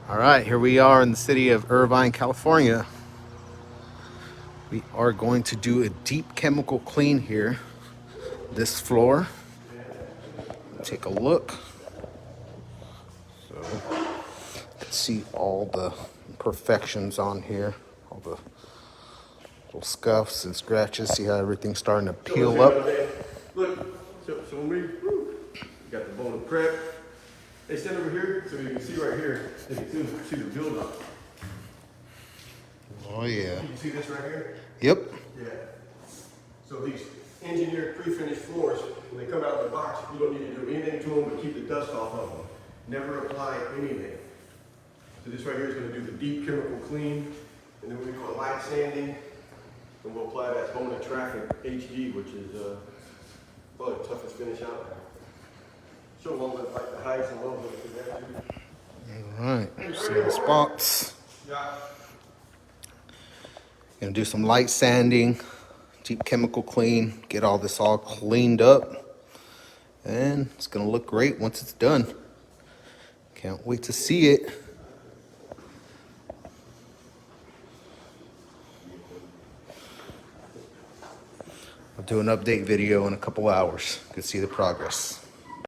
All right, here we are in the city of Irvine, California. We are going to do a deep chemical clean here. This floor. Take a look. So you can see all the imperfections on here, all the little scuffs and scratches. See how everything's starting to peel up. Look, so when we got the Bona prep, they stand over here so you can see right here. You can see the build up. Oh yeah. You can see this right here? Yep. Yeah. So these engineered pre-finished floors, when they come out of the box, you don't need to do anything to them but keep the dust off of them. Never apply anything. So this right here is going to do the deep chemical clean, and then we do a light sanding, and we'll apply that Bona Traffic HG, which is probably the toughest finish out there. Show them all like the highs and lows of it. All right. See the spots. Yeah. Gonna do some light sanding, deep chemical clean, get all this all cleaned up, and it's gonna look great once it's done. Can't wait to see it. I'll do an update video in a couple hours. You can see the progress.